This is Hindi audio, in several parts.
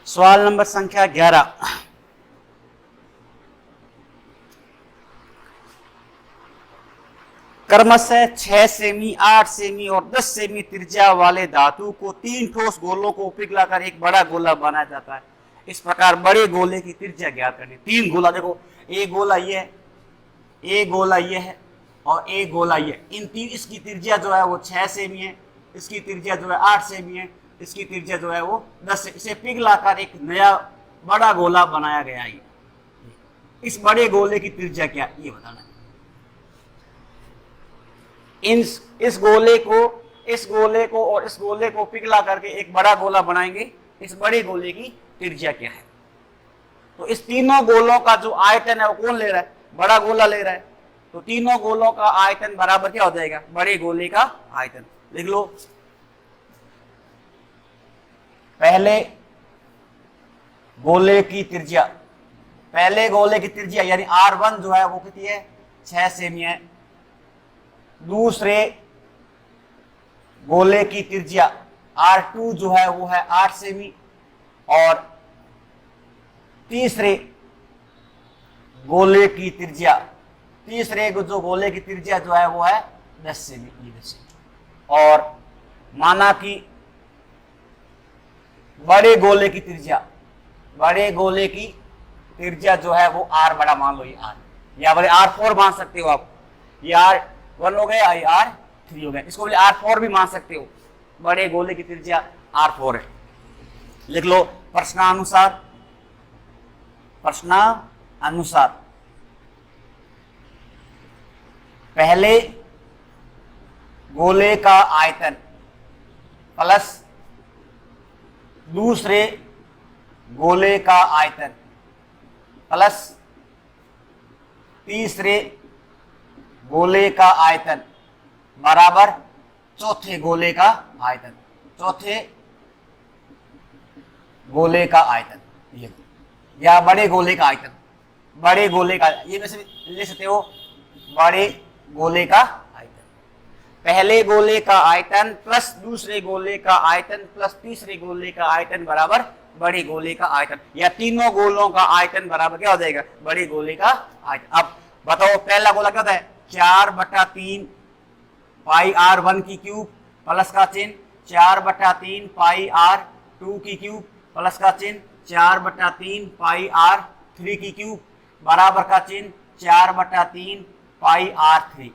सवाल नंबर संख्या 11। क्रमशः 6 सेमी, 8 सेमी और 10 सेमी त्रिज्या वाले धातु को 3 ठोस गोलों को पिघलाकर एक बड़ा गोला बनाया जाता है। इस प्रकार बड़े गोले की त्रिज्या ज्ञात करनी। 3 गोला, देखो एक गोला ये है, एक गोला ये है और एक गोला ये। इन तीन, इसकी त्रिज्या जो है वो 6 सेमी है, इसकी त्रिज्या जो है 8 सेमी है, इसकी त्रिज्या जो है वो 10 से। इसे पिघलाकर एक नया बड़ा गोला बनाया गया है। इस बड़े गोले की त्रिज्या क्या, ये बताना है। इस गोले को और इस गोले को पिघला करके एक बड़ा गोला बनाएंगे। इस बड़े गोले की त्रिज्या क्या है? तो इस तीनों गोलों का जो आयतन है वो कौन ले रहा है? बड़ा गोला ले रहा है। तो तीनों गोलों का आयतन बराबर क्या हो जाएगा? बड़े गोले का आयतन। लिख लो, पहले गोले की त्रिज्या, पहले गोले की त्रिज्या यानी R1 जो है वो कितनी है? 6 सेमी है। दूसरे गोले की त्रिज्या R2 जो है वो है 8 सेमी और तीसरे गोले की त्रिज्या, तीसरे जो गोले की त्रिज्या जो है वो है 10 सेमी। और माना कि बड़े गोले की त्रिज्या, बड़े गोले की त्रिज्या जो है वो R बड़ा मान लो, ये R, या बड़े R4 मान सकते हो आप। ये R1 हो गया, ये R3 हो गया। इसको बोले R4 भी मान सकते हो। बड़े गोले की त्रिज्या R4 है। लिख लो, प्रश्नानुसार, प्रश्नानुसार पहले गोले का आयतन प्लस दूसरे गोले का आयतन प्लस तीसरे गोले का आयतन बराबर चौथे गोले का आयतन, चौथे गोले का आयतन, ये या बड़े गोले का आयतन, बड़े गोले का, ये वैसे ले सकते हो बड़े गोले का आयतन। पहले गोले का आयतन प्लस दूसरे गोले का आयतन प्लस तीसरे गोले का आयतन बराबर बड़े गोले का आयतन, या तीनों गोलों का आयतन बराबर क्या हो जाएगा? बड़े गोले का आयतन। अब बताओ, पहला गोला क्या होता है? 4/3 पाई R1 की क्यूब प्लस का चिन्ह 4/3 पाई R2 की क्यूब प्लस का चिन्ह 4/3 पाई R3 की क्यूब बराबर का चिन्ह 4/3 पाई R3।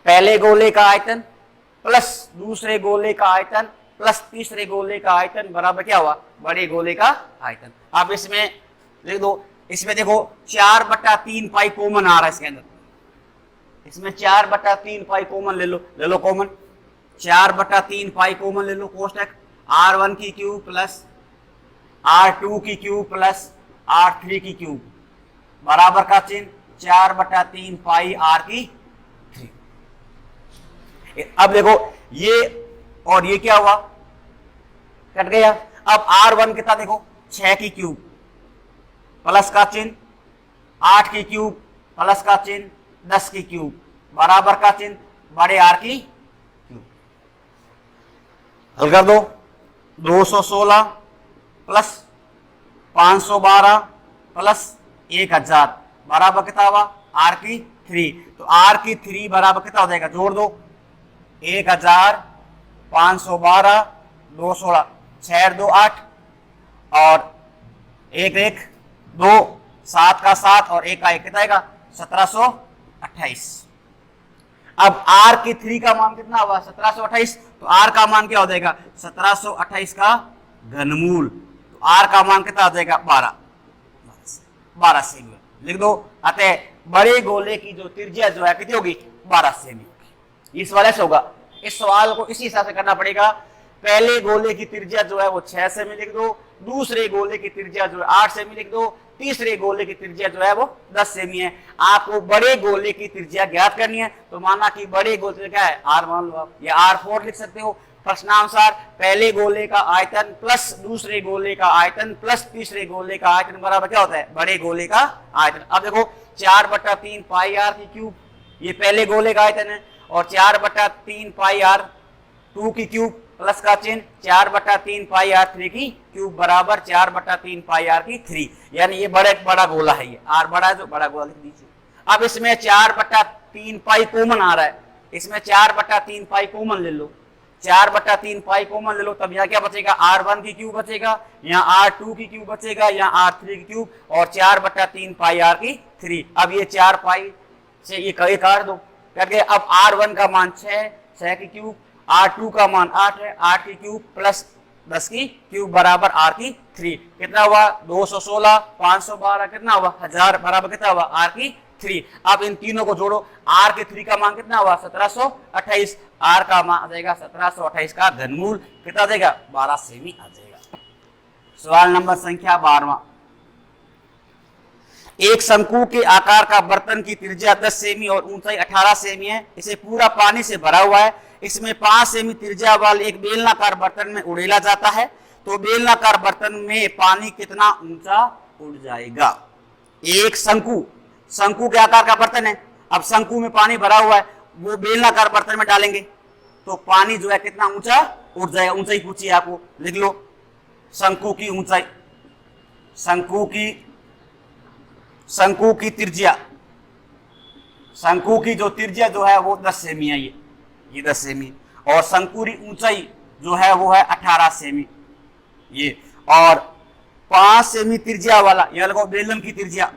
पहले गोले का आयतन प्लस दूसरे गोले का आयतन प्लस तीसरे गोले का आयतन बराबर क्या हुआ? बड़े गोले का आयतन। आप इसमें लिख दो, इसमें देखो 4/3 पाई कॉमन आ रहा है इसके अंदर, इसमें 4/3 पाई कॉमन ले लो कॉमन, 4/3 पाई कॉमन ले लो। कोष्टक R1 की क्यूब प्लस R2 की क्यूब प्लस R3 की क्यूब बराबर का चिन्ह 4/3 पाई R3। अब देखो ये और ये क्या हुआ? कट गया। अब R1 कितना देखो 6 की क्यूब प्लस का चिन्ह 8 की क्यूब प्लस का चिन्ह 10 की क्यूब बराबर का चिन्ह बड़े R की क्यूब। हल कर दो, 216 प्लस 512 प्लस 1000 बराबर कितना हुआ? R की 3। तो R की 3 बराबर कितना हो जाएगा? जोड़ दो, 1000 512 216 6 2 8 और 1 1 2 7 का 7 और 1 का 1 कितना आएगा? 1728। अब R की 3 का मान कितना हुआ? 1728। तो R का मान क्या हो जाएगा? 1728 का घनमूल। तो R का मान कितना हो जाएगा? 12 सेमी। लिख दो, अतः बड़े गोले की जो त्रिज्या जो है कितनी होगी? 12 सेमी होगी। इस वाले से होगा। इस सवाल को इसी हिसाब से करना पड़ेगा। पहले गोले की त्रिज्या जो है वो 6 सेमी लिख दो, दूसरे गोले की त्रिज्या जो है 8 सेमी लिख दो, तीसरे गोले की त्रिज्या जो है वो 10 सेमी है। आपको बड़े गोले की त्रिज्या ज्ञात करनी है। तो माना कि बड़े गोले क्या है? R मान लो आप, या R4 लिख सकते हो। प्रश्नानुसार पहले गोले का आयतन प्लस दूसरे गोले का आयतन प्लस तीसरे गोले का आयतन बराबर क्या होता है? बड़े गोले का आयतन। अब देखो 4/3 पाई R की क्यूब, ये पहले गोले का आयतन है, और 4/3 पाई R 2 की क्यूब प्लस का चिन्ह 4/3 पाई आर 3 की क्यूब बराबर 4/3 पाई आर की 3, यानी ये बड़ा गोला है, ये आर बड़ा है जो बड़ा गोला लिख दीजिए। अब इसमें 4/3 पाई कॉमन आ रहा है, इसमें 4/3 पाई कॉमन ले लो, 4/3 पाई कॉमन ले लो, तब यहाँ क्या बचेगा, R1 की क्यूब बचेगा, यहाँ R2 की क्यूब बचेगा, यहाँ R3 की क्यूब और 4/3 पाई आर की 3। अब ये 4 पाई से ये काट दो करके, अब R1 का मान 6 की क्यूब, R2 का मान 8 है, 8 की क्यूब प्लस 10 की क्यूब बराबर R की 3, कितना हुआ 216, 512 कितना हुआ 1000 बराबर कितना हुआ R की 3। अब इन तीनों को जोड़ो, R के 3 का मान कितना हुआ 1728, R का मान आ जाएगा 1728 का घनमूल कितना देगा 12 सेमी आ जाएगा। सवाल नंबर संख्या 12वां, एक शंकु के आकार का बर्तन की त्रिज्या 10 सेमी और ऊंचाई 18 सेमी है, इसे पूरा पानी से भरा हुआ है, इसमें 5 सेमी त्रिज्या वाले एक बेलनाकार बर्तन में उड़ेला जाता है, तो बेलनाकार बर्तन में पानी कितना ऊंचा उड़ जाएगा। एक शंकु के आकार का बर्तन है, अब शंकु में पानी भरा हुआ है, वो बेलनाकार बर्तन में डालेंगे तो पानी जो है कितना ऊंचा उड़ जाएगा। ऊंचाई पूछिए आपको, लिख लो शंकु की ऊंचाई, शंकु की त्रिज्या, शंकु की जो त्रिज्या जो है वो 10 सेमी है, ये 10 सेमी, और शंकु की ऊंचाई जो है वो है 18 सेमी ये, और 5 सेमी त्रिज्या वाला यह लगो बेलन की त्रिज्या,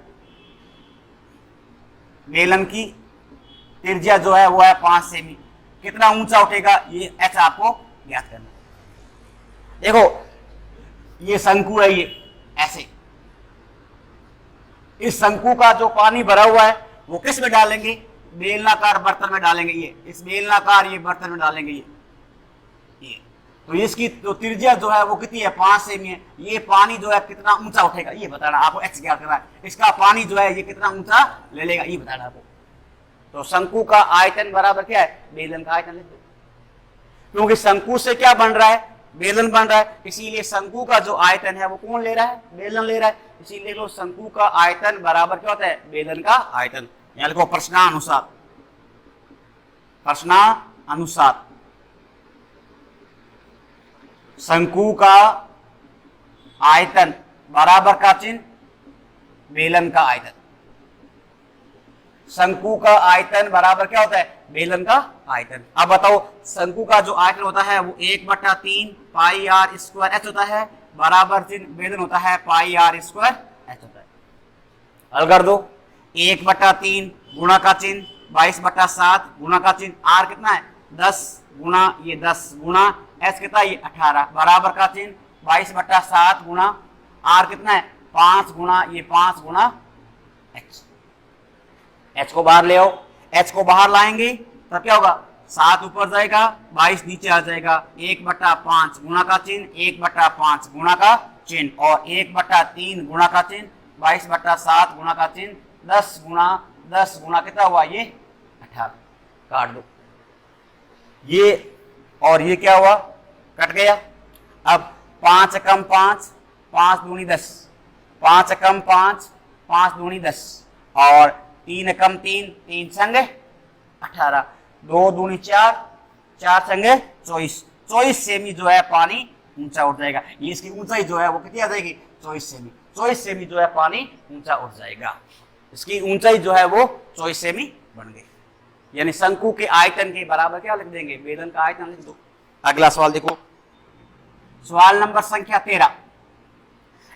बेलन की त्रिज्या जो है वो है 5 सेमी, कितना ऊंचा उठेगा ये ऐसा आपको ज्ञात करना। देखो ये शंकु है, ये ऐसे, इस शंकु का जो पानी भरा हुआ है वो किस में डालेंगे, बेलनाकार बर्तन में डालेंगे, ये इस बेलनाकार ये बर्तन में डालेंगे ये तो इसकी तो त्रिज्या जो है वो कितनी है 5 सेमी है, ये पानी जो है कितना ऊंचा उठेगा ये बताना आपको, एक्स ज्ञात करना है, इसका पानी जो है ये कितना ऊंचा ले लेगा ये बताना आपको। तो शंकु का आयतन बराबर क्या है, बेलन का आयतन लिख दो, क्योंकि शंकु से क्या बन रहा है, बेलन बन रहा है, इसीलिए शंकु का जो आयतन है वो कौन ले रहा है, बेलन ले रहा है, इसीलिए लो शंकु का आयतन बराबर क्या होता है, बेलन का आयतन। यहाँ लिखो प्रश्नानुसार, प्रश्नानुसार शंकु का आयतन बराबर का चिन्ह बेलन का आयतन, शंकु का आयतन बराबर क्या होता है, बेलन का आयतन। अब बताओ शंकु का जो आयतन होता है वो 1/3 पाई आर स्क्वायर एच होता है, बराबर चिन्ह बेलन होता है पाई आर स्क्वायर एच होता है। हल कर दो, 1/3 गुणा का चिन्ह 22/7 गुणा का चिन्ह, आर कितना है 10 गुणा ये 10 गुणा एच कितना ये 18 बराबर का चिन्ह 22/7 गुणा आर कितना है 5 गुणा ये 5 गुणा एच, एच को बाहर ले आओ, एच को बाहर लाएंगे तब क्या होगा 7 ऊपर जाएगा 22 नीचे आ जाएगा, 1/5 गुणा का चिन्ह 1/5 गुणा का चिन्ह और 1/3 गुणा का चिन्ह 22/7 गुणा का चिन्ह 10 गुणा कितना हुआ ये 18, काट दो ये और ये क्या हुआ कट गया। अब 5 कम 5 5 दूनी 10, 5 कम 5 5 दूनी 10 और 3 कम 3 3 संग 18, 2 दूनी 4 4 संग 24 सेमी जो है पानी ऊंचा उठ जाएगा। ये इसकी ऊंचाई जो है वो कितनी आ जाएगी 24 सेमी जो है पानी ऊंचा उठ जाएगा। इसकी ऊंचाई जो है वो 24 सेमी बन गई, यानी शंकु के आयतन के बराबर क्या लिख देंगे, बेलन का आयतन लिख दो। अगला सवाल देखो, सवाल नंबर संख्या 13,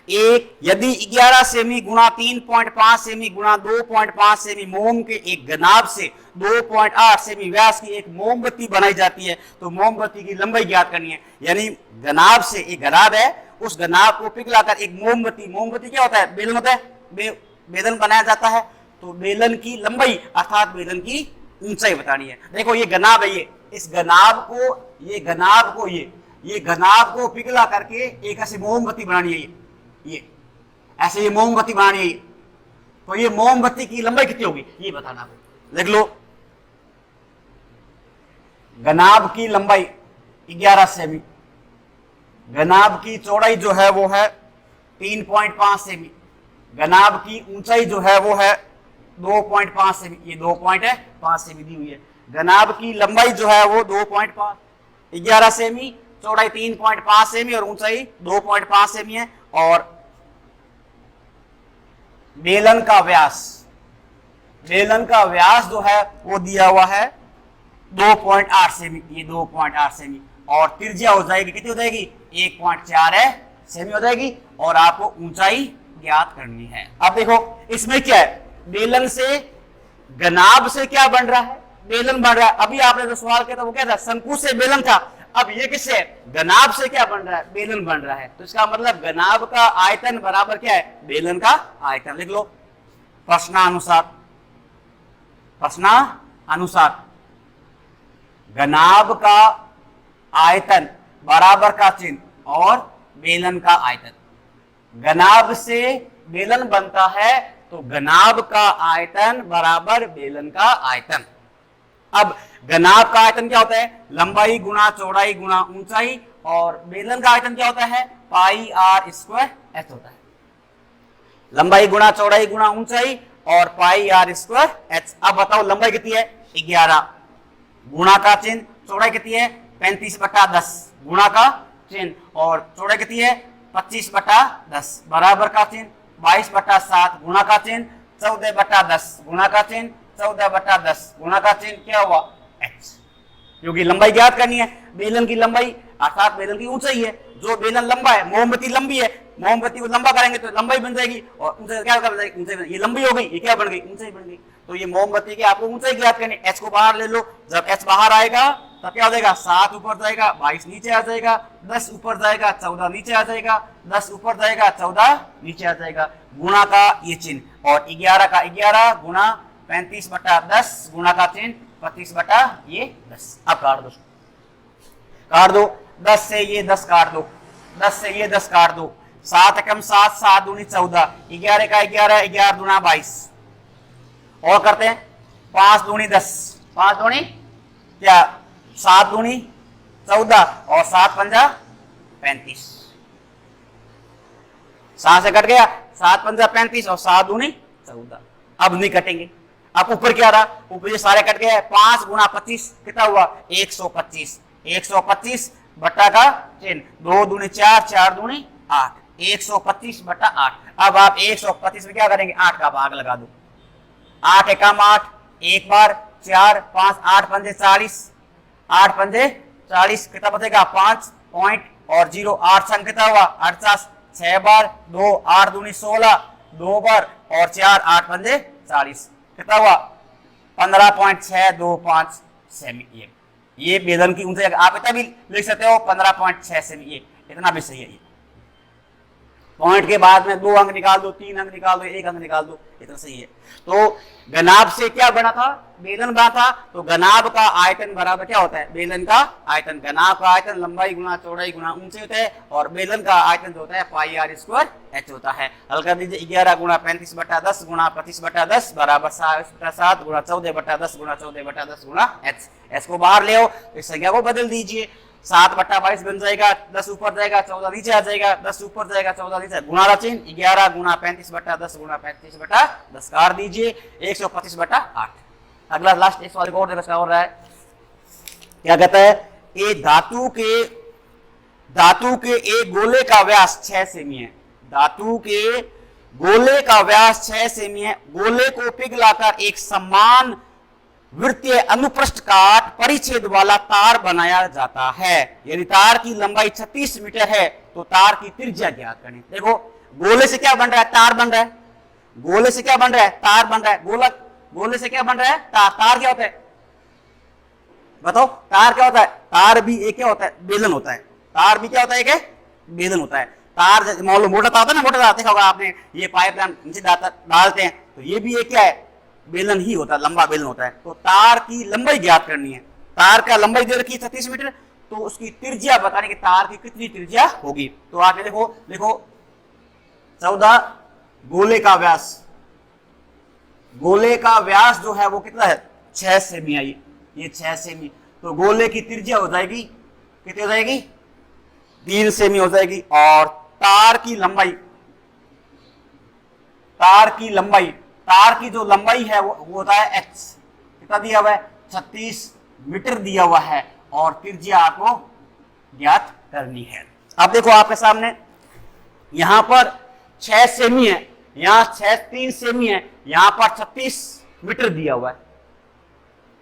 एक यदि 11 सेमी गुणा 3.5 सेमी गुणा 2.5 सेमी मोम के एक घनाभ से 2.8 सेमी व्यास की एक मोमबत्ती बनाई जाती है, तो मोमबत्ती की लंबाई ज्ञात करनी है। यानी घनाभ से एक घनाभ है, उस घनाभ को पिघलाकर एक मोमबत्ती क्या होता है, बेलन होता है, बेलन बनाया जाता है, तो बेलन की लंबाई अर्थात बेलन की ऊंचाई बतानी है। देखो ये घनाभ है, ये इस घनाभ को ये घनाभ को पिघला करके एक ऐसी मोमबत्ती बनानी है, ये ऐसे ये मोमबत्ती बनानी है, तो ये मोमबत्ती की लंबाई कितनी होगी ये बताना है। लिख लो घनाभ की लंबाई 11 सेमी, घनाभ की चौड़ाई जो है वो है 3.5 सेमी, घनाभ की ऊंचाई जो है वो है 2.5 सेमी, ये 2.5 सेमी दी हुई है। घनाभ की लंबाई जो है वो 2.5, 11 सेमी, चौड़ाई 3.5 सेमी और ऊंचाई 2.5 सेमी है। और बेलन का व्यास जो है वो दिया हुआ है 2.8 सेमी, ये 2.8 सेमी। और त्रिज्या हो जाएगी, कितनी हो जाएगी? 1.4 सेमी हो जाएगी। और आपको ऊंचाई ज्ञात करनी है। अब देखो इसमें क्या है, बेलन से गनाब से क्या बन रहा है? बेलन बन रहा है। अभी आपने जो सवाल किया था वो क्या था? शंकु से बेलन था। अब ये किससे है? गनाब से क्या बन रहा है? बेलन बन रहा है। तो इसका मतलब गनाब का आयतन बराबर क्या है? बेलन का आयतन। लिख लो प्रश्नानुसार गनाब का आयतन बराबर का चिन्ह और बेलन का आयतन। गनाब से बेलन बनता है तो गनाब का आयतन बराबर बेलन का आयतन। अब गनाब का आयतन क्या होता है? लंबाई गुणा चौड़ाई गुणा ऊंचाई। और बेलन का आयतन क्या होता है? पाई आर स्क्वायर एच होता है। लंबाई गुणा चौड़ाई गुणा ऊंचाई और पाई आर स्क्वायर एच। अब बताओ लंबाई कितनी है? 11, गुणा का चिन्ह। चौड़ाई कितनी है? 35/10 गुणा का चिन्ह। और चौड़ाई कितनी है? 25/10 बराबर का चिन्ह। 22/7 गुणा का चिन्ह। 14/10 गुणा का चिन्ह। 14/10 गुणा का चिन्ह क्या हुआ? h। क्योंकि लंबाई ज्ञात करनी है, बेलन की लंबाई अर्थात बेलन की ऊंचाई है। जो बेलन लंबा है, मोमबत्ती लंबी है, मोमबत्ती को लंबा करेंगे तो लंबाई बन जाएगी और ऊंचाई क्या बन जाएगी? ऊंचाई। ये लंबी हो गई, ये क्या बन गई? ऊंचाई बन गई। तो ये मोमबत्ती की आपको ऊंचाई ज्ञात करनी। h को बाहर ले लो। जब h बाहर आएगा तब क्या हो जाएगा? 7 ऊपर जाएगा, 22 नीचे आ जाएगा, 10 ऊपर जाएगा, 14 नीचे आ जाएगा, 10 ऊपर जाएगा, 14 नीचे आ जाएगा। गुणा का ये चिन्ह और 11 का 11 गुणा 35/10 गुणा का चिन्ह 25/10। अब काट दो 10 से ये 10 काट दो, 10 से ये 10 काट दो। 7 एकम 7, 7 दूनी 14, 11 का 11, 11 दूना 22। और करते हैं 5 दूनी 10, 5 दूनी क्या? 7 दूनी 14 और 7 पंजा 35। 7 से कट गया, 7 पंजा 35 और 7 दूनी 14। अब नहीं कटेंगे। अब ऊपर क्या रहा? ऊपर ये सारे कट गए। 5 गुणा 25 कितना हुआ? 125। 125 बट्टा का चिन्ह, 2 दूनी 4, 4 दूनी 8, 125/8। अब आप 125 में क्या करेंगे? 8 का भाग लगा दो। 8 एकम 8, एक बार 4, 5, 8 पंजे 40, 8 पंजे 40 कितना बचेगा? 5 पॉइंट और 0, 8 संग कितना हुआ? 48। 6 बार 2, 8 दूनी 16, 2 बार और 4, 8 पंजे 40 कितना हुआ? 15.625 सेमी। ये बेलन की ऊंचाई। आप इतना भी लिख सकते हो 15.6 सेमी। ये इतना भी सही है। ये पॉइंट के बाद में 2 अंक निकाल दो, 3 अंक निकाल दो, 1 अंक निकाल दो, इतना सही है। तो गनाब से क्या बना था? बेलन बना था। तो गनाब का आयतन बराबर क्या होता है? बेलन का आयतन। गनाब का आयतन लंबाई गुणा चौड़ाई गुणा ऊंचाई होता है और बेलन का आयतन जो होता है पाई आर स्क्वायर एच होता है। हल कर दीजिए 11 गुणा 35/10 गुणा 25/10 बराबर 7 गुणा 14/10 गुणा 14/10 गुणा एच। एच को बाहर ले आओ, इस संख्या को बदल दीजिए। 7/22 बन जाएगा, 10 ऊपर जाएगा, 14 नीचे आ जाएगा, 10 ऊपर जाएगा, 14 नीचे। गुणा का चिन्ह 11 गुणा 35/10 गुणा 35/10 काट दीजिए 125/8। अगला लास्ट एक सवाल और हो रहा है। क्या कहता है? ये धातु के एक गोले का व्यास 6 सेमी है। धातु के गोले का व्यास 6 सेमी है। गोले को पिघलाकर एक समान वृत्तीय अनुप्रस्थ काट परिच्छेद वाला तार बनाया जाता है। यदि तार की लंबाई 36 मीटर है तो तार की त्रिज्या ज्ञात करें। देखो गोले से क्या बन रहा है? तार बन रहा है। गोले से क्या बन रहा है? तार बन रहा है। गोलक गोले से क्या बन रहा है? तार। तार क्या होता है? बताओ तार क्या होता है? तार भी एक क्या होता है? बेलन होता है। तार भी क्या होता है? एक बेलन होता है। तार मान लो मोटा तार होता है ना, मोटा तार देखा होगा आपने, ये पाइप लाइन नीचे डालते हैं तो ये भी एक क्या है? बेलन ही होता है, लंबा बेलन होता है। तो तार की लंबाई ज्ञात करनी है। तार का लंबाई दे रखी है 36 मीटर, तो उसकी त्रिज्या बताने की तार की कितनी त्रिज्या होगी। तो आप ये देखो 14 गोले का व्यास, गोले का व्यास जो है वो कितना है? 6 सेमी है। ये 6 सेमी। तो गोले की त्रिज्या हो जाएगी कितनी हो जाएगी? 3 सेमी हो जाएगी। और तार की लंबाई, तार की जो लंबाई है वो होता है x। कितना दिया हुआ है? 36 मीटर दिया हुआ है। और त्रिज्या आपको ज्ञात करनी है। अब देखो आपके सामने यहां पर 6 सेमी है, यहां 3 सेमी है, यहां पर 36 मीटर दिया हुआ है।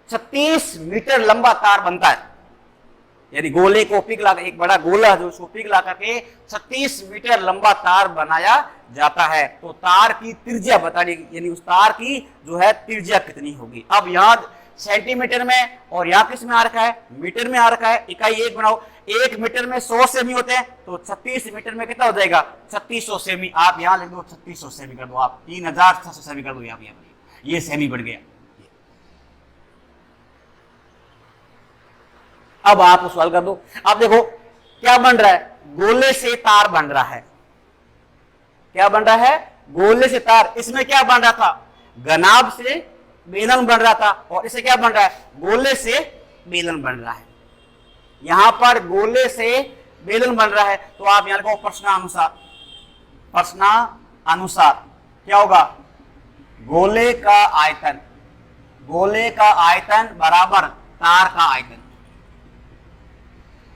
36 मीटर लंबा तार बनता है, यानी गोले को पिघला, एक बड़ा गोला जो उसको पिघला करके 36 मीटर लंबा तार बनाया जाता है। तो तार की त्रिज्या बतानी, यानी उस तार की जो है त्रिज्या कितनी होगी। अब यहां सेंटीमीटर में और यहां किस में आ रखा है, मीटर में आ रखा है। इकाई एक बनाओ, 1 मीटर में 100 सेमी होते हैं, तो 36 मीटर में कितना हो जाएगा, 3600 सेमी। आप यहां लिख दो 3600 सेमी कर दो, आप 3600 सेमी कर दो, यहाँ ये सेमी बढ़ गया। अब आप सवाल कर दो। अब देखो क्या बन रहा है, गोले से तार बन रहा है। क्या बन रहा है, गोले से तार। इसमें क्या बन रहा था, घनाभ से बेलन बन रहा था, और इसे क्या बन रहा है, गोले से बेलन बन रहा है। यहां पर गोले से बेलन बन रहा है, तो आप यहां लिखो प्रश्नानुसार। प्रश्नानुसार क्या होगा, गोले का आयतन, गोले का आयतन बराबर तार का आयतन।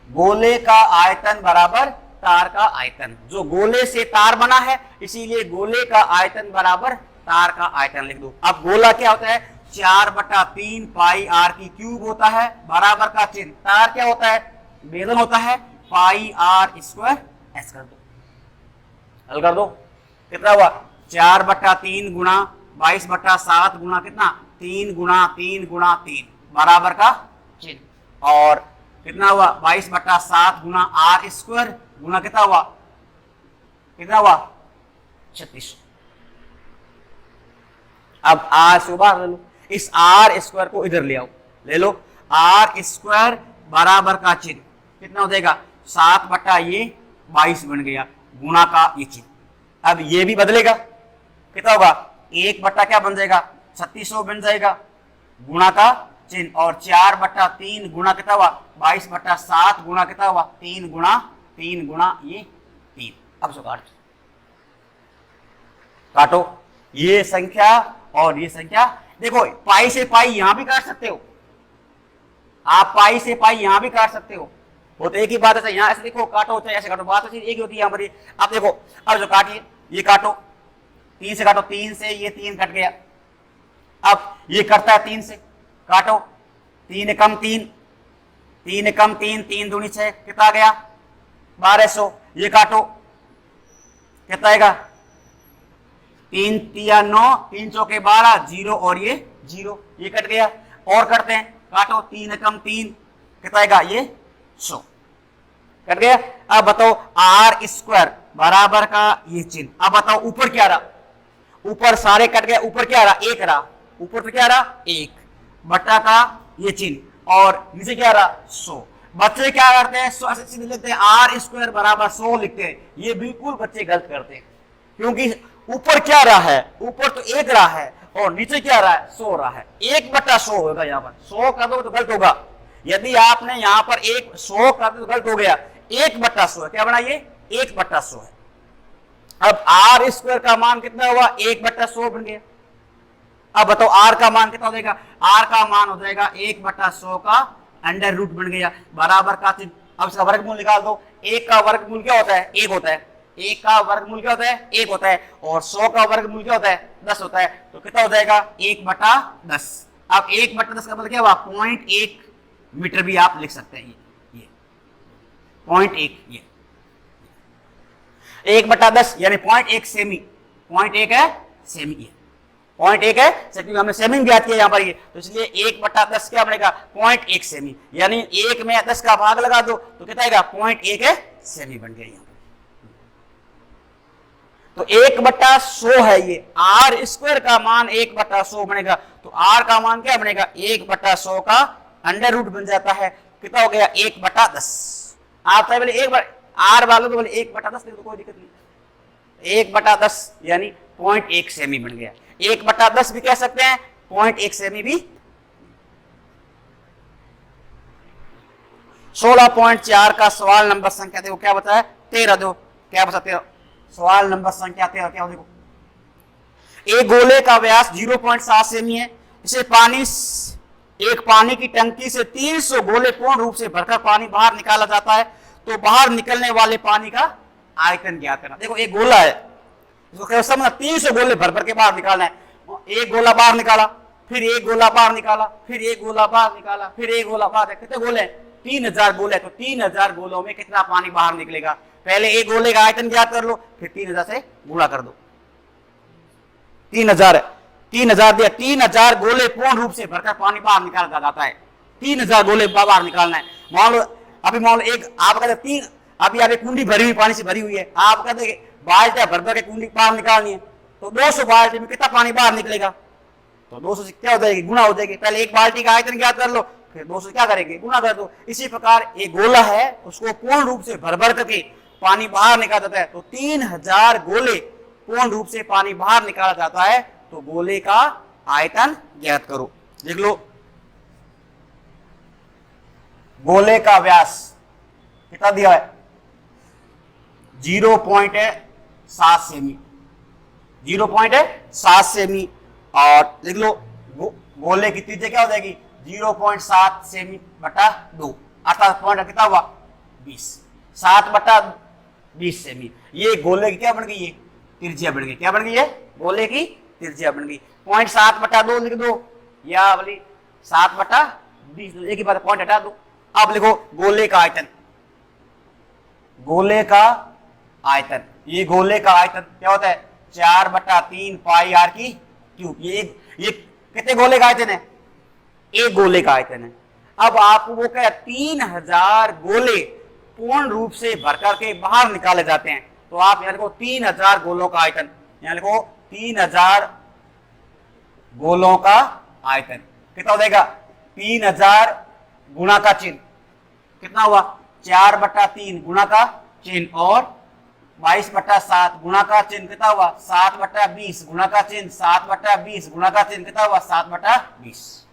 गोले का आयतन बराबर तार का आयतन। जो गोले से तार बना है, इसीलिए गोले का आयतन बराबर तार का आयतन लिख दो। अब गोला क्या होता है, 4/3 पाई आर की क्यूब होता है, बराबर का चिन्ह। तार क्या होता है, बेलन होता है, पाई आर स्क्वायर एस कर दो। हल कर दो, कितना हुआ, 4/3 गुणा 22/7 गुणा कितना, 3 गुणा 3 गुणा 3 बराबर का चिन्ह, और कितना हुआ 22/7 गुणा आर स्क्वायर गुणा कितना हुआ, 3600। अब आर से बाहर ले लो, इस आर स्क्वायर को इधर ले आओ, ले लो। आर स्क्वायर बराबर का चिन्ह कितना हो जाएगा, 7/22 बन गया, गुणा का ये चिन्ह। अब ये भी बदलेगा, कितना होगा, 1 क्या बन जाएगा, 3600 बन जाएगा, गुणा का चिन्ह, और 4/3 गुणा कितना हुआ, 22/7 गुणा कितना हुआ, 3 गुणा ये 3। अब सो काटो ये संख्या और ये संख्या। देखो पाई से पाई यहां भी काट सकते हो, आप पाई से पाई यहां भी काट सकते हो, वो तो एक ही बात है। यहां ऐसे देखो काटो चाहे ऐसे काटो, बात तो एक ही होती है यहाँ पर। अब देखो, अब जो काटिए ये काटो, 3 से काटो, 3 से ये 3 कट गया। अब ये कटता है 3 से, काटो, 3 कम 3, 3 कम 3, 3 दूनी 6, कितना आ गया 1200। ये काटो, कितना आएगा, 3 तिया 9, 3 चौके 12, 0 और ये 0, ये कट गया। और करते हैं, काटो, 3 कम 3, कितना आएगा, ये 100, कट गया। अब बताओ आर स्क्वायर बराबर का ये चिन्ह। अब बताओ ऊपर क्या रहा, ऊपर सारे कट गए, ऊपर क्या रहा, 1 रहा, ऊपर तो क्या रहा 1 बटा का ये चिन्ह, और नीचे क्या रहा 100। बच्चे क्या करते हैं, 100 ऐसे सीधे लिखते हैं, आर स्क्वायर बराबर 100 लिखते हैं। ये बिल्कुल बच्चे गलत करते हैं, क्योंकि ऊपर क्या रहा है, ऊपर तो 1 रहा है और नीचे क्या रहा है 100 रहा है। 1/100 होगा, यहाँ पर 100 कर दो तो गलत होगा। यदि आपने यहाँ पर 100 कर दो तो गलत हो गया। 1/100 है, क्या बना ये 1/100 है। अब आर स्क्वायर का मान कितना हुआ, 1/100 बन गया। अब बताओ आर का मान कितना हो जाएगा, आर का मान हो जाएगा 1/100 का अंडर रूट बन गया, बराबर का चिन्ह। अब इसका वर्गमूल निकाल दो। 1 का वर्गमूल क्या होता है, 1 होता है। 1 का वर्गमूल क्या होता है, 1 होता है, और 100 का वर्गमूल क्या होता है, 10 होता है। तो कितना हो जाएगा 1/10। अब 1/10 का मतलब क्या हुआ, 0.1 मीटर भी आप लिख सकते हैं। ये 0.1, ये 1/10 यानी 0.1 सेमी, 0.1 है सेमी, ये 0.1 है, क्योंकि हमने सेमी भी याद किया यहाँ पर ये, तो इसलिए 1/10 क्या बनेगा 0.1 सेमी, यानी 1 में 10 का भाग लगा दो तो कितना आएगा 0.1 है सेमी बन गया। तो 1/100 है ये, आर स्क्वायर का मान 1/100 बनेगा। तो आर का मान क्या बनेगा, 1/100 का अंडर रूट बन जाता है। कितना हो गया 1/10। आप चाहे बोले आर वालों तो बोले 1/10 तो कोई दिक्कत नहीं, 1/10 यानी 0.1 सेमी बन गया। 1/10 भी कह सकते हैं, 0.1 सेमी भी। 16.4 का सवाल नंबर संख्या देखो क्या बताया, 13 दो, क्या बता 13, सवाल नंबर संख्या 13 क्या हो देखो। एक गोले का व्यास 0.7 सेमी है, इसे पानी एक पानी की टंकी से 300 गोले पूर्ण रूप से भरकर पानी बाहर निकाला जाता है, तो बाहर निकलने वाले पानी का आयतन ज्ञात करना। देखो एक गोला है, इसको समझना 300 गोले भर भर के बाहर निकालना है। एक गोला बाहर निकाला, फिर एक गोला बाहर निकाला, फिर एक गोला बाहर निकाला, फिर एक गोला बाहर, कितने गोले? 3000 गोले। तो 3000 गोलों में कितना पानी बाहर निकलेगा? पहले एक गोले का आयतन ज्ञात कर लो, फिर 3000 से गुणा कर दो। 3000 दिया, 3000 गोले पूर्ण रूप से भरकर पानी बाहर निकाला जाता है। 3000 गोले बाहर निकालना है। मान लो एक आप कहते तीन, अभी आप एक कुंडी भरी हुई पानी से भरी हुई है, आप कहते बाल्टियां भर भर के कुंडी बाहर निकालनी है, तो 200 बाल्टी में कितना पानी बाहर निकलेगा? तो 200 से क्या हो जाएगी? गुणा हो जाएगी। पहले एक बाल्टी का आयतन ज्ञात कर लो, फिर 200 क्या करेंगे? गुणा कर दो। इसी प्रकार एक गोला है, उसको पूर्ण रूप से भर भर करके पानी बाहर निकाला जाता है, तो 3000 गोले पूर्ण रूप से पानी बाहर निकाला जाता है, तो गोले का आयतन ज्ञात करो। देख लो, गोले का व्यास कितना दिया है? 0.7 सेमी, 0.7 सेमी। और लिख लो गोले की त्रिज्या क्या हो जाएगी? 0.7 सेमी बटा 2, अर्थात पॉइंट कितना हुआ? 20। 7 बटा 20 सेमी। ये गोले की क्या बन गई? ये त्रिज्या बन गई। क्या बन गई है? गोले की त्रिज्या बन गई। 0.7 बटा 2 लिख दो, या बोली 7 बटा 20, एक ही बात, पॉइंट हटा दो। अब लिखो गोले का आयतन। गोले का आयतन, ये गोले का आयतन क्या होता है? 4 बटा 3 पाई आर की क्यूब। ये कितने गोले का आयतन है? एक गोले का आयतन है। अब आपको वो क्या, 3000 गोले पूर्ण रूप से भर करके बाहर निकाले जाते हैं, तो आप यहाँ लिखो 3000 गोलों का आयतन। यहाँ लिखो 3000 गोलों का आयतन कितना हो जाएगा? 3000 गुणा का चिन्ह कितना हुआ? 4 बटा 3 गुणा का चिन्ह, और 22 बटा 7 गुणा का चिन्ह कितना हुआ? 7 बटा 20 गुणा का चिन्ह, 7 बटा 20 गुणा का चिन्ह कितना हुआ? 7 बटा 20।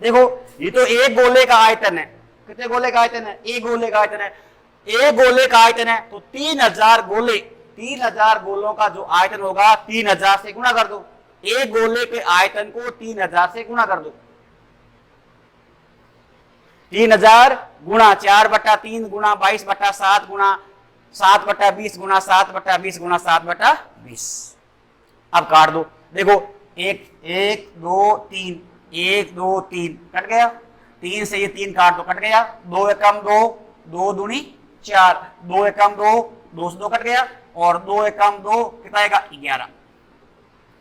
देखो ये तो एक गोले का आयतन है। कितने गोले का आयतन है? एक गोले का आयतन है। एक गोले का आयतन है, तो 3000 गोले, 3000 गोलों का जो आयतन होगा 3000 से गुणा कर दो। एक गोले के आयतन को 3000 से गुणा कर दो। 3000 गुणा 4 बटा 3 गुणा 22 बटा 7 गुणा 7 बटा 20 गुणा 7 बटा 20 गुणा 7 बटा 20। अब काट दो। देखो 1 2 3, 1 2 3 कट गया। 3 से ये 3 काट दो, कट गया। 2 एकम 2, 2 दूनी 4, 2 एकम 2, 2 से 2 कट गया, और 2 एकम 2 कितना आएगा? 11,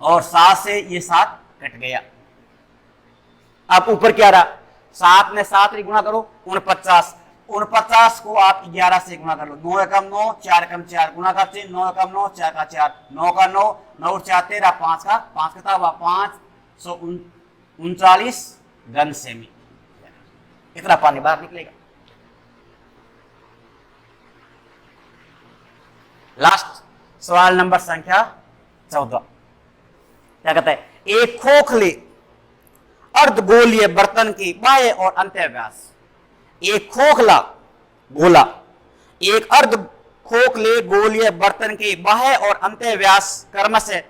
और 7 से ये 7 कट गया। अब ऊपर क्या रहा? 7 में 7 गुणा करो, 49। 49 को आप 11 से गुणा कर लो। 2 एकम 9, 4 एकम 4 गुणा का चिन्ह, 9 एकम 9, 4 का 4, 9 का 9, 9 4 13, 5 का 5 कितना हुआ? 539 घन सेमी। इतना पानी बाहर निकलेगा। लास्ट सवाल नंबर संख्या 14 क्या कहता है? एक खोखले अर्धगोलीय बर्तन की बाह्य और अंत्य व्यास, एक खोखला गोला एक अर्ध खोखले गोलीय बर्तन के बाह्य और अंत्य व्यास क्रमशः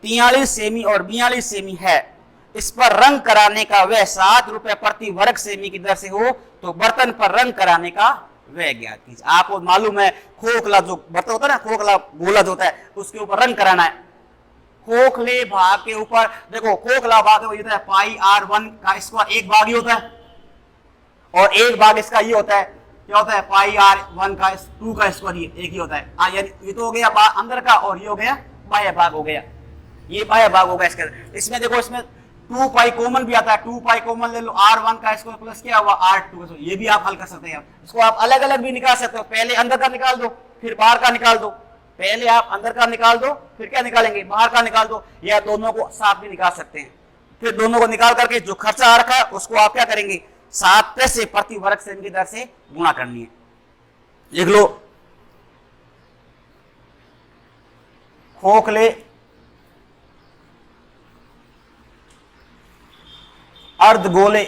43 सेमी और 42 सेमी है। इस पर रंग कराने का व्यय 7 रुपए प्रति वर्ग सेमी की दर से हो, तो बर्तन पर रंग कराने का व्यय ज्ञात कीजिए। आपको मालूम है खोखला जो बर्तन होता है ना, खोखला गोला जो होता है, उसके ऊपर रंग कराना है। खोखले भाग के ऊपर देखो, खोखला भाग होता है पाई r1 का स्क्वायर, एक भाग ही होता है, और एक भाग इसका ये होता है, क्या होता है? पाई r1 का 2 का स्क्वायर, ये एक ही होता है। यानी ये तो हो गया अंदर का, और ये हो गया बाह्य भाग हो गया, ये बाह्य भाग हो गया इसका। इसमें देखो, इसमें 2 पाई कॉमन भी आता है, 2 पाई कॉमन ले लो, r1 का स्क्वायर प्लस क्या हुआ? r2 का। ये भी आप हल कर सकते हैं। इसको आप अलग अलग भी निकाल सकते हो, पहले अंदर का निकाल दो फिर बाहर का निकाल दो, पहले आप अंदर का निकाल दो फिर क्या निकालेंगे? बाहर का निकाल दो, या दोनों को साथ भी निकाल सकते हैं। फिर दोनों को निकाल करके जो खर्चा आ रखा है उसको आप क्या करेंगे? 7 से प्रति वर्ग सेमी की दर से गुणा करनी है। लिख लो, खोखले अर्धगोले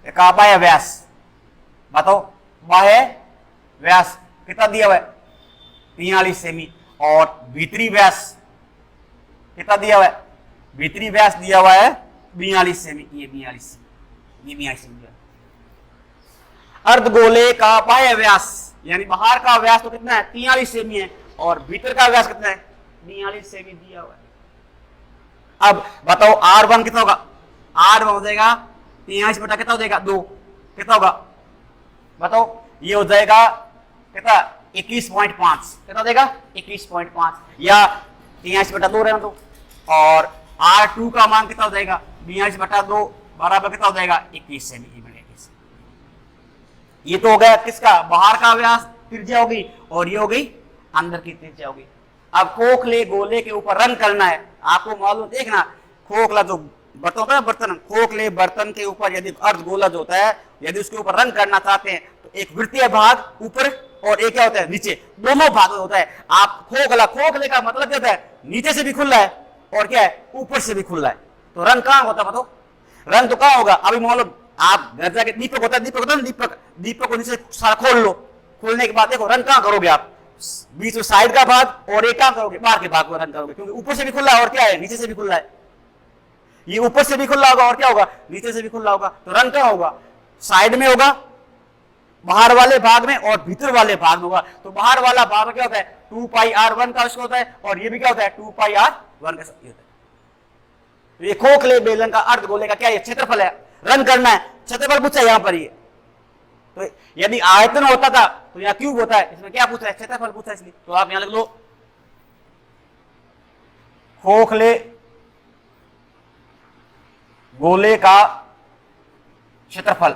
का बाह्य व्यास, बताओ बाह्य व्यास कितना दिया हुआ है? 43 सेमी। और भीतरी व्यास कितना दिया हुआ है? भीतरी व्यास दिया हुआ है 42 सेमी, ये 42 सेमी, ये 42 सेमी। अर्धगोले का बाह्य व्यास यानी बाहर का व्यास तो कितना है 43 सेमी है, और भीतर का व्यास कितना है 42 सेमी दिया हुआ है। अब बताओ R1 कितना होगा, R1 हो जाएगा 43 बटा कितना हो जाएगा 2, कितना होगा बताओ, ये हो जाएगा कितना 21.5, कितना हो जाएगा 21.5, या 43 बटा 2 रहना दो, और R2 का मान कितना हो जाएगा 42 बटा 2 बराबर कितना हो जाएगा 21 सेमी। ये तो हो गया किसका, बाहर का व्यास त्रिज्या होगी, और ये हो गई अंदर की त्रिज्या होगी। अब खोखले गोले के ऊपर रंग करना है, आपको मालूम देखना, खोखला जो बर्तन होता है बर्तन, खोखले बर्तन के ऊपर यदि अर्धगोला जो होता है, यदि उसके ऊपर रंग करना चाहते हैं तो एक वृत्तीय भाग ऊपर और एक क्या होता है नीचे, दोनों भाग होता है। आप खोखला, खोखले का मतलब क्या होता है नीचे से भी खुला है और क्या है ऊपर से भी खुला है, तो रंग कहां होता है बताओ, रंग तो कहां होगा, अभी मान लो आप घर जाके दीपक होता है, दीपक होता है ना, दीपक, दीपक को नीचे सारा खोल लो, खोलने के बाद देखो रंग कहां करोगे आप, बीच में साइड का भाग और एक कहां करोगे बाहर के भाग को रंग करोगे, क्योंकि ऊपर से भी खुला है और क्या है नीचे से भी खुला है, ये ऊपर से भी खुला होगा और क्या होगा नीचे से भी खुला होगा, तो रंग क्या होगा साइड में होगा बाहर वाले भाग में और भीतर वाले भाग में होगा। तो बाहर वाला भाग में क्या होता है 2πr1 का होता है, और ये भी क्या होता है 2πr1 का होता है। तो ये खोखले बेलन का अर्धगोले का क्या है क्षेत्रफल है, रन करना है, क्षेत्रफल पूछा है यहां पर ये, तो यदि आयतन होता था तो यहां क्यूब होता है, इसमें क्या पूछा है क्षेत्रफल पूछा है, इसलिए तो आप यहां लिख लो खोखले गोले का क्षेत्रफल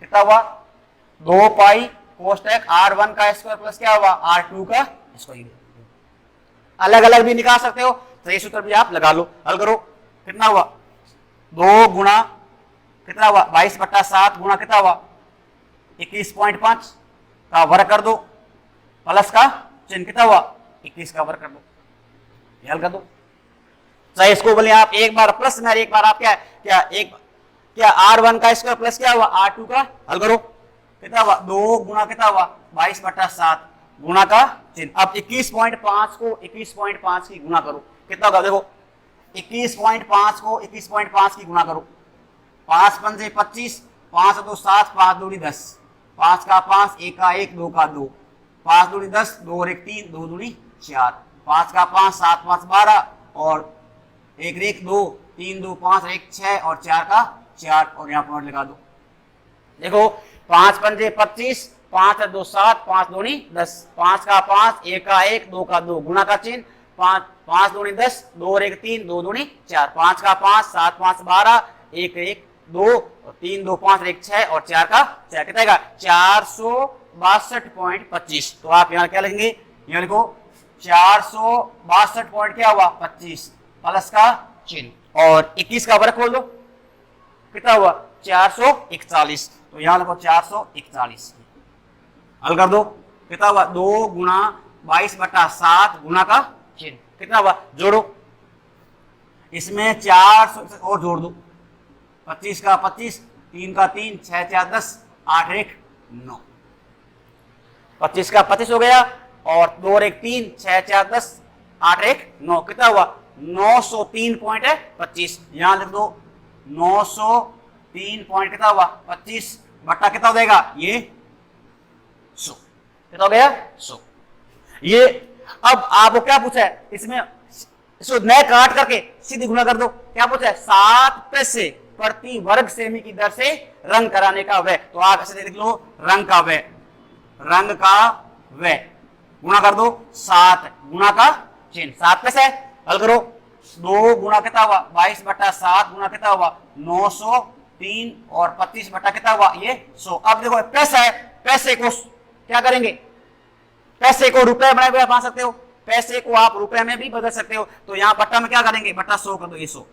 कितना हुआ 2 कोष्टक R1 का स्क्वायर प्लस क्या हुआ R2 का स्क्वायर। अलग अलग भी निकाल सकते हो, तो ये सूत्र भी आप लगा लो, हल करो कितना हुआ 2 गुणा कितना हुआ 22/7 गुणा कितना हुआ 21.5 का वर्ग कर दो, प्लस का चिन्ह कितना हुआ 21 का वर्ग कर दो, हल कर दो। चाहे इसको बोले आप एक बार प्लस में, एक बार आप क्या R1 का स्क्वायर प्लस क्या हुआ R2 का, हल करो कितना हुआ 2 गुणा कितना हुआ 22/7 गुणा का चिन्ह। अब 21.5 को 21.5 की गुणा करो, कितना होगा देखो 21.5 को 21.5 की गुणा करो, 5 पंजे 25, 5 2 7, 5 दूनी 10, 5 का 5, 1 का 1, 2 का 2, 5 दूनी 10, 2 और 1 3, 2 दूनी 4, 5 का 5, 7 5 12, और 1 1 2, 3 2 5, 1 6, और 4 का 4, और यहाँ पॉइंट लगा दो। देखो 5 पंजे 25, 5 2 7, 5 दूनी 10, 5 का 5, 1 का 1, 2 का 2 गुणा का चिन्ह, 5 दूनी 10, 2 और 1 3, 2 दूनी 4, 5 का 5, 7 5 12, 1 1 2, 3 2 5, 1 6, और 4 का 4 कितना आएगा 462.25। तो आप यहाँ क्या लिखेंगे, यहाँ लिखो 462 पॉइंट क्या हुआ 25 प्लस का चिन्ह, और 21 का वर्ग खोल दो कितना हुआ 441, तो यहां लिखो 441, हल कर दो कितना हुआ 2 गुणा 22/7 गुणा का चिन्ह कितना हुआ, जोड़ो इसमें 400 और जोड़ दो, 25 का 25, 3 का 3, 6 4 10, 8 1 9, 25 का 25 हो गया, और 2 और 1 3, 6 4 10, 8 1 9 कितना हुआ 903.25, यहां लिख दो 903 पॉइंट कितना हुआ 25 बट्टा कितना हो जाएगा ये 100, कितना हो गया 100। ये अब आपको क्या पूछा है इसमें, इसको नए काट करके सीधी गुणा कर दो, क्या पूछा है 7 पैसे प्रति वर्ग सेमी की दर से रंग कराने का व्यय, तो आप ऐसे लिख लो रंग का व्यय, रंग का व्यय गुणा कर दो 7 गुणा का चिन्ह 7 पैसे, हल करो 2 गुणा कितना हुआ 22/7 गुणा कितना हुआ 903, और 25 बटा कितना हुआ ये 100। अब देखो पैसा है, पैसे को क्या करेंगे, पैसे को रुपए में बना सकते हो, पैसे को आप रुपए में भी बदल सकते हो, तो यहाँ बट्टा में क्या करेंगे बट्टा 100 कर दो, ये 100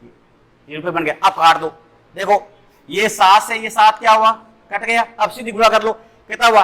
ये रुपए बन गया। अब काट दो, देखो ये 7 से ये 7 क्या हुआ कट गया, अब सीधी गुणा कर लो कितना हुआ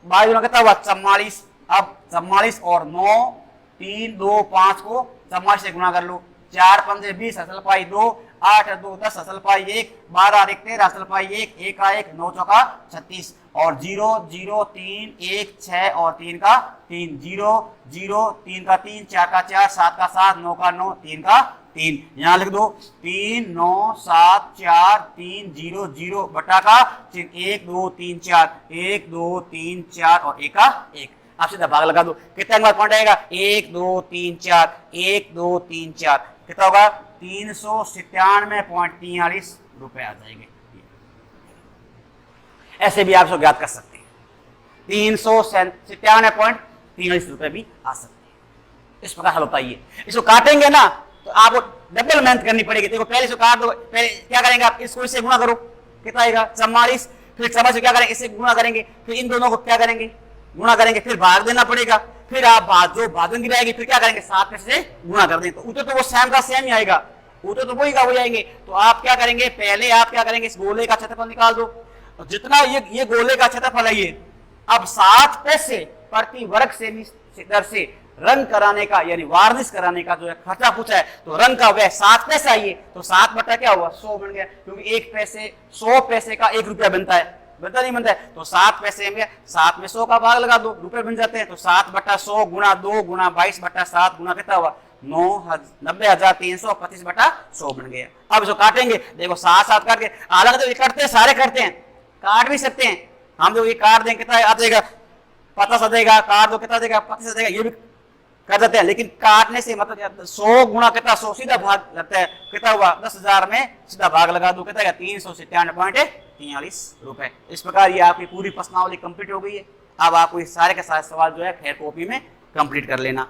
22 गुणा कितना हुआ 44, अब 44 और 9 3 2 5 को 44 से गुणा कर लो, 4 पंजे 20 असल पाई 2, 8 2 10 असल पाई 1, 12 1 13 असल पाई 1, 1 का 1 9 चौका 36, और 0 0 3 1 6 और 3 का 3, 0 0 3 का 3, 4 का 4, 7 का 7, 9 का 9, 3 का 3, यहां लिख दो 3 9 7 4 3 0 0 बटा का 1 2 3 4 1 2 3 4 और 1 का 1। आप सीधा भाग लगा दो, कितना नंबर पॉइंट आएगा 1 2 3 4 1 2 3 4, कितना होगा 397.43 रुपए आ जाएंगे। ऐसे भी आप इसको ज्ञात कर सकते हैं, 397.43 रुपए भी आ सकते हैं। इस प्रकार हल होता है। इसको काटेंगे ना तो आपको डबल मेहनत करनी पड़ेगी। देखो पहले इसको काट दो, पहले क्या करेंगे आप इसको इससे गुणा करो, कितना आएगा 44, फिर 44 से क्या करेंगे इससे गुणा करेंगे, फिर इन दोनों को क्या करेंगे गुणा करेंगे, फिर भाग देना पड़ेगा, फिर आप जो भाजन की रहेगी फिर क्या करेंगे 7 में से गुणा कर दें, तो उत्तर तो वो सेम का सेम ही आएगा, उत्तर तो वही का वही आएंगे। तो आप क्या करेंगे, पहले आप क्या करेंगे इस गोले का क्षेत्रफल निकाल दो, जितना ये गोले का क्षेत्रफल है ये, अब 7 पैसे प्रति वर्ग सेमी दर से रंग कराने का यानी वार्निश कराने का जो है खर्चा पूछा है, तो रंग का वह 7 पैसे आइए, तो 7 बटा क्या हुआ 100 बन गया, क्योंकि 100 पैसे का 1 रुपया बनता है, बनता नहीं बनता है, तो 7 पैसे में 7 में 100 का भाग लगा दो, रुपए बन जाते हैं, तो 7 बटा 100 गुणा 2 गुणा 22 बटा 7 गुणा कितना हुआ 90,325 बटा 100 बन गया। अब इसको काटेंगे, देखो 7 7 काट के अलग तो करते हैं, सारे करते हैं, काट भी सकते हैं हम, जो ये काट देंगे कितना आ जाएगा 50 आ जाएगा, काट दो कितना देगा 25 आ जाएगा, ये भी कर देते हैं, लेकिन काटने से मतलब 100 गुणा कितना 100 सीधा भाग लगता है, कितना हुआ 10,000 में सीधा भाग लगा दो, कितना 397.43 रुपए। इस प्रकार ये आपकी पूरी प्रश्नावली कंप्लीट हो गई है। अब आपको ये सारे के सारे सवाल जो है खैर कॉपी में कंप्लीट कर लेना।